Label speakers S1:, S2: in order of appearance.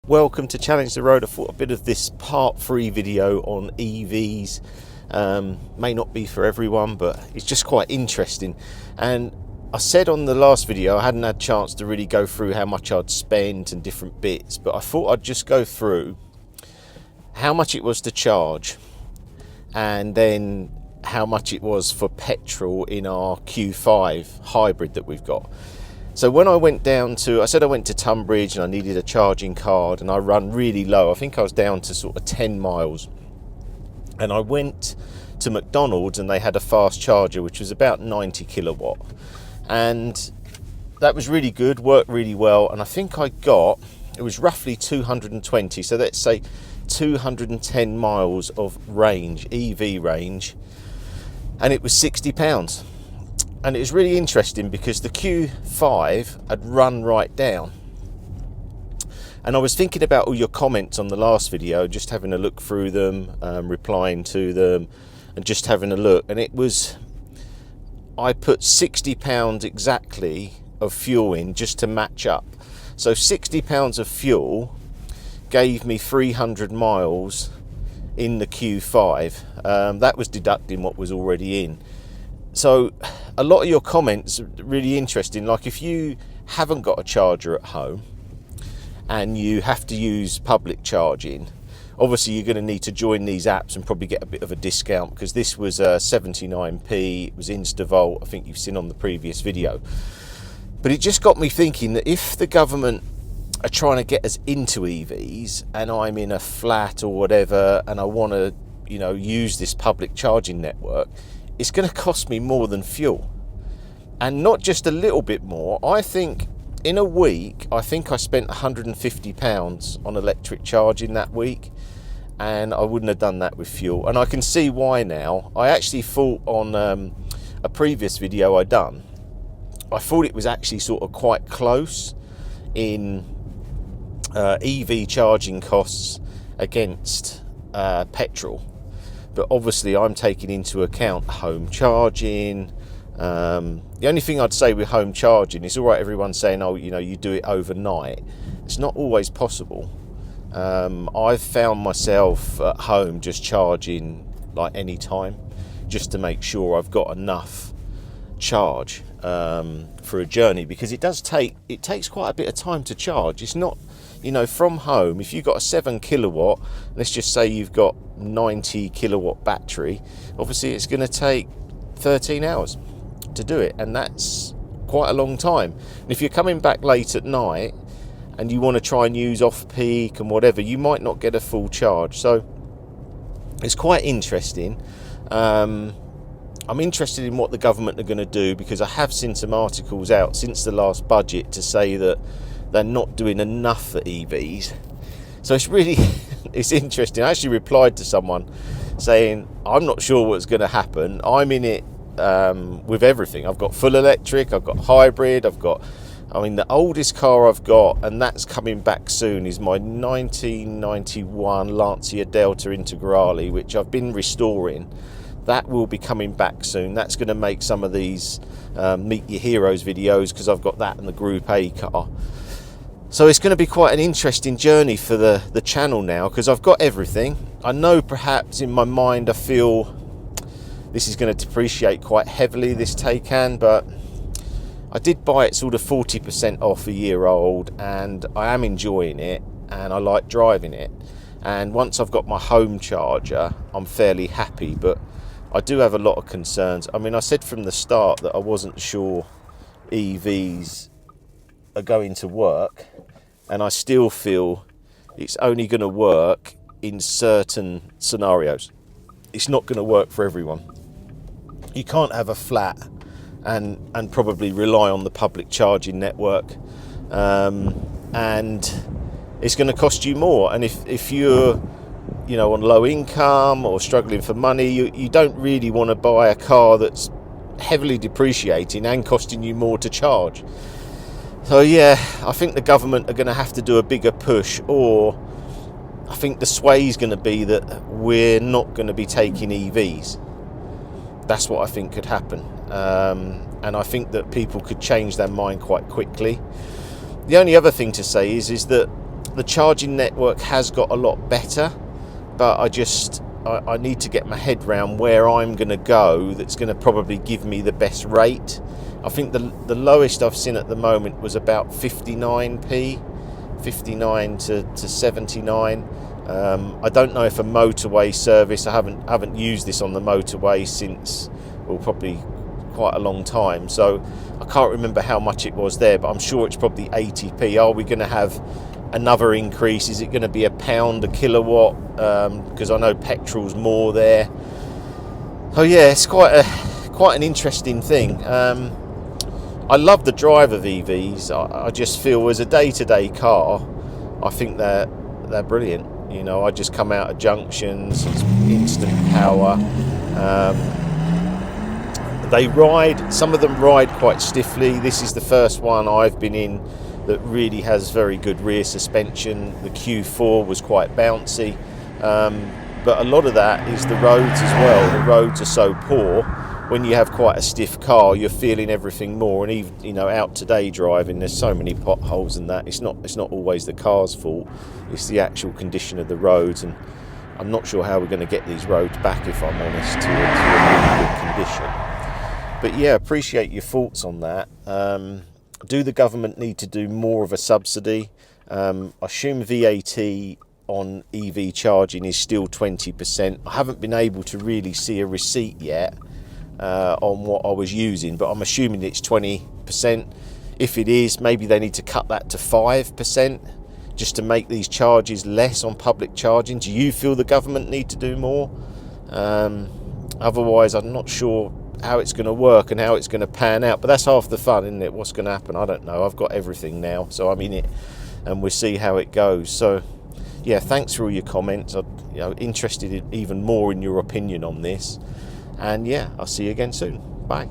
S1: Welcome to Challenge the Road. I thought a bit of this part 3 video on EVs may not be for everyone, but it's just quite interesting. And I said on the last video I hadn't had a chance to really go through how much I'd spent and different bits, but I thought I'd just go through how much it was to charge and then how much it was for petrol in our Q5 hybrid that we've got. So when I went down to, I said I went to Tunbridge and I needed a charging card, and I run really low. I think I was down to sort of 10 miles. And I went to McDonald's and they had a fast charger, which was about 90 kilowatt. And that was really good, worked really well. And I think I got, it was roughly 220. So let's say 210 miles of range, EV range. And it was £60. And it was really interesting because the Q5 had run right down. And I was thinking about all your comments on the last video, just having a look through them, replying to them, and just having a look. And it was, I put £60 exactly of fuel in just to match up. So £60 of fuel gave me 300 miles in the Q5. That was deducting what was already in. So a lot of your comments are really interesting. Like if you haven't got a charger at home and you have to use public charging, obviously you're going to need to join these apps and probably get a bit of a discount, because this was 79p, it was InstaVolt, I think you've seen on the previous video. But it just got me thinking that if the government are trying to get us into EVs and I'm in a flat or whatever and I want to, use this public charging network, it's going to cost me more than fuel. And not just a little bit more. I think in a week, I spent £150 on electric charging that week, and I wouldn't have done that with fuel. And I can see why now. I actually thought on a previous video I done, I thought it was actually sort of quite close in EV charging costs against petrol. But obviously I'm taking into account home charging. The only thing I'd say with home charging is, all right, everyone's saying, oh, you do it overnight. It's not always possible. I've found myself at home just charging like any time, just to make sure I've got enough charge for a journey, because it takes quite a bit of time to charge. It's not, from home, if you've got a 7 kilowatt, let's just say you've got 90 kilowatt battery, obviously it's going to take 13 hours to do it, and that's quite a long time. And if you're coming back late at night and you want to try and use off peak and whatever, you might not get a full charge. So it's quite interesting. I'm interested in what the government are going to do, because I have seen some articles out since the last budget to say that they're not doing enough for EVs. So it's really it's interesting. I actually replied to someone saying, I'm not sure what's going to happen. I'm in it with everything. I've got full electric, I've got hybrid, the oldest car I've got, and that's coming back soon, is my 1991 Lancia Delta Integrale, which I've been restoring. That will be coming back soon. That's going to make some of these Meet Your Heroes videos, because I've got that in the Group A car. So it's going to be quite an interesting journey for the channel now, because I've got everything. I know perhaps in my mind I feel this is going to depreciate quite heavily, this Taycan, but I did buy it sort of 40% off a year old, and I am enjoying it and I like driving it. And once I've got my home charger, I'm fairly happy, but I do have a lot of concerns. I said from the start that I wasn't sure EVs are going to work, and I still feel it's only going to work in certain scenarios. It's not going to work for everyone. You can't have a flat and probably rely on the public charging network, and it's going to cost you more. And if you're on low income or struggling for money, you don't really want to buy a car that's heavily depreciating and costing you more to charge. So yeah, I think the government are going to have to do a bigger push, or I think the sway is going to be that we're not going to be taking EVs. That's what I think could happen. And I think that people could change their mind quite quickly. The only other thing to say is that The charging network has got a lot better, but I need to get my head round where I'm going to go that's going to probably give me the best rate. I think the lowest I've seen at the moment was about 59p, 59 to 79. I don't know if a motorway service, I haven't used this on the motorway since, well, probably quite a long time, so I can't remember how much it was there, but I'm sure it's probably 80p. Are we going to have another increase? Is it going to be £1 a kilowatt? Because I know petrol's more there. Oh yeah, it's quite an interesting thing. I love the drive of EVs. I just feel as a day-to-day car, I think they're brilliant. You know, I just come out of junctions, it's instant power. Some of them ride quite stiffly. This is the first one I've been in that really has very good rear suspension. The Q4 was quite bouncy, but a lot of that is the roads as well. The roads are so poor. When you have quite a stiff car, you're feeling everything more. And even, you know, out today driving, there's so many potholes and that. It's not always the car's fault. It's the actual condition of the roads, and I'm not sure how we're going to get these roads back, if I'm honest, to a really good condition. But yeah, appreciate your thoughts on that. Do the government need to do more of a subsidy? I assume VAT on EV charging is still 20%. I haven't been able to really see a receipt yet on what I was using, but I'm assuming it's 20%. If it is, maybe they need to cut that to 5% just to make these charges less on public charging. Do you feel the government need to do more? Otherwise, I'm not sure how it's going to work and how it's going to pan out, but that's half the fun, isn't it? What's going to happen, I don't know. I've got everything now, so I'm in it, and we'll see how it goes. So yeah, thanks for all your comments. I'm interested even more in your opinion on this, and yeah, I'll see you again soon. Bye.